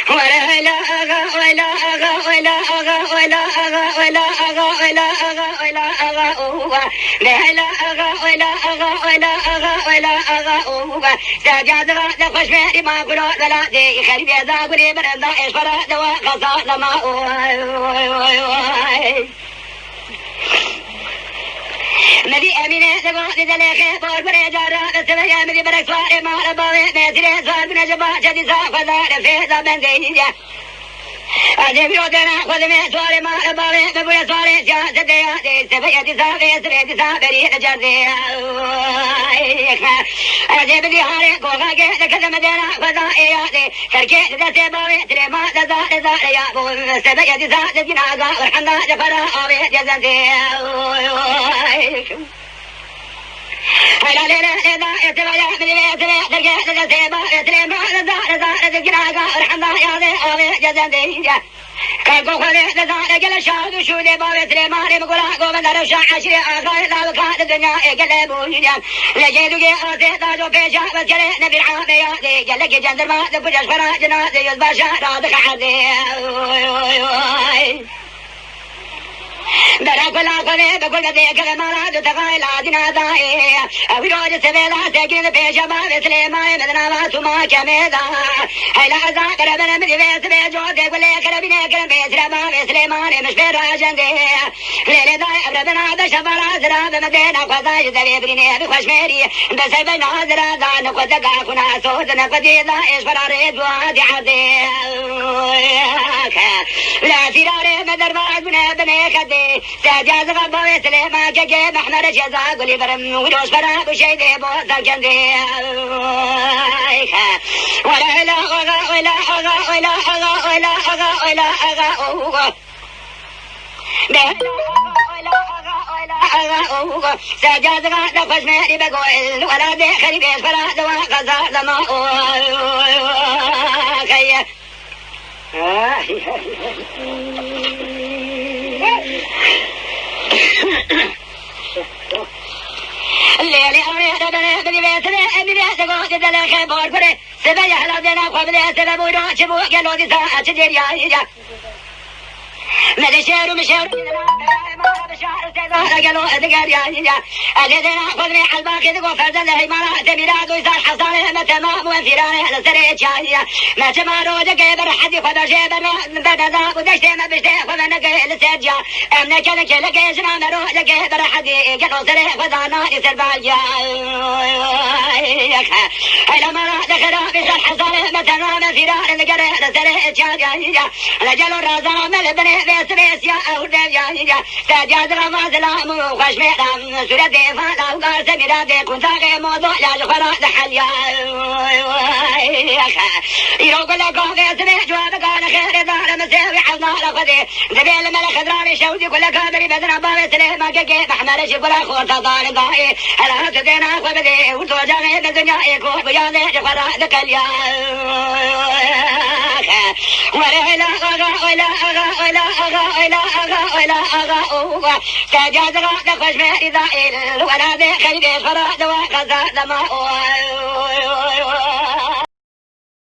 ولا لا أغا ولا أغا ولا أغا ولا أغا ولا أغا ولا أغا ولا أغا أوه لا أغا ولا أغا ولا أغا ولا أغا أوه سجاد غاد خوش مهري ما قلوا ولا دي خريب يا قولي برندا إيش فرا دوا قصا لما مدي أمينة تقول ذلك بور بريجارا بسمع مدي برك سوار ما رباه مسير سوار من جبا جدي سافر في زمن دينيا أجيب يودنا خذ من سوار ما رباه بقول سوار جا سديا سبيا تسافر سبيا تسافر نجدي أجيب دي هاري كوغا كه كذا مدينا خذا إيادي تركي تسبوي تريما تزار يا بو سبيا تسافر جنازة ورحنا جفرا أبي جزنتي هلا لا لا لا يتبع من يتبع ترجع تسبا يتريما تزار جنازة ورحنا يا ذي أبي جزنتي كاكو خلي تزار جل شاد شو ذي بابي تريما ريمقولا قوم دارو شا عشري آخر لا بكات الدنيا جل بونيا لجيدو جي أرث تاجو بيشا بسكري نبي عامي يا جل كي جندر ما تبجش فرا جنازي يزباشا رادك عزي برا كلا خلي بقول بدي كلمة لا تقايل عدنا ذاي أبيروج سبلا سكين بيشا ما بسليما مدنا ما سما كميدا هلا ذا كربنا من بيس بيجو تقول كربنا كرب بيسرا ما بسليما مش برا جندي ليلة ذا ربنا ذا شبرا زرا بمدينة خذا جدلي بريني بخش ميري بس بنا زرا ذا نقد كنا صوت نقد ذا إيش فراري دوادي عزي لا سيراري مدر ما بنا بنا كدي سجاد غبا سليما كجي محمر جزا قولي برم ودوش برا بشي دي بوزا كندي ولا لا أغا ولا أغا ولا أغا ولا أغا ولا أغا سجاد غدا خوش مهري بقول ولا دي خريب يسفر دوا غزا لما خيه الليلي أمري أدبني بدي بيتني أمي بيتقو جدل خبار فري سبي أحلى دينا قبل سبب ورا شبو قالوا دي ساعة تجري يا مدشير ومشير بشعر سيدنا قالوا أدقار يا أجدنا خذني حلباك دقو فرزن الهيمانة تميراد ويسار حصانه ما تمام وانفرانه لسريت يا ما تمارو دقي برحدي خذا شيبر بدنا ودشتي ما بشتي خذا نقي لسجا أمنا كلك لقي جنا مرو دقي برحدي قالوا سري خذا نادي سربال هلا مرة دخلوا بيسار حصانه ما تمام وانفرانه لقري لسريت يا لجلوا رازا ملبني بيس يا أودم يا سجاد غما سلام وخش ميرام سورة دفاع وقار سميرا دي كنت غي موضوع يا جخرا دحل يا يروق لكم غي سمي جواب قال خير دار مسيوي حظنا لخذي زبيل ملك خضراني شودي كل كابري بدنا بابي سليما كيكي محمل شبرا خورتا ضال ضائي هلا تدينا خبدي وتوجا غي بالدنيا يكون بياني جخرا دكال يا ولا لا أغا ولا أغا ولا أغا ولا أغا ولا أغا أوه سجاد غاد خوش مهري ذائل ولا ذي خلي بيش فرا دوا غزا دما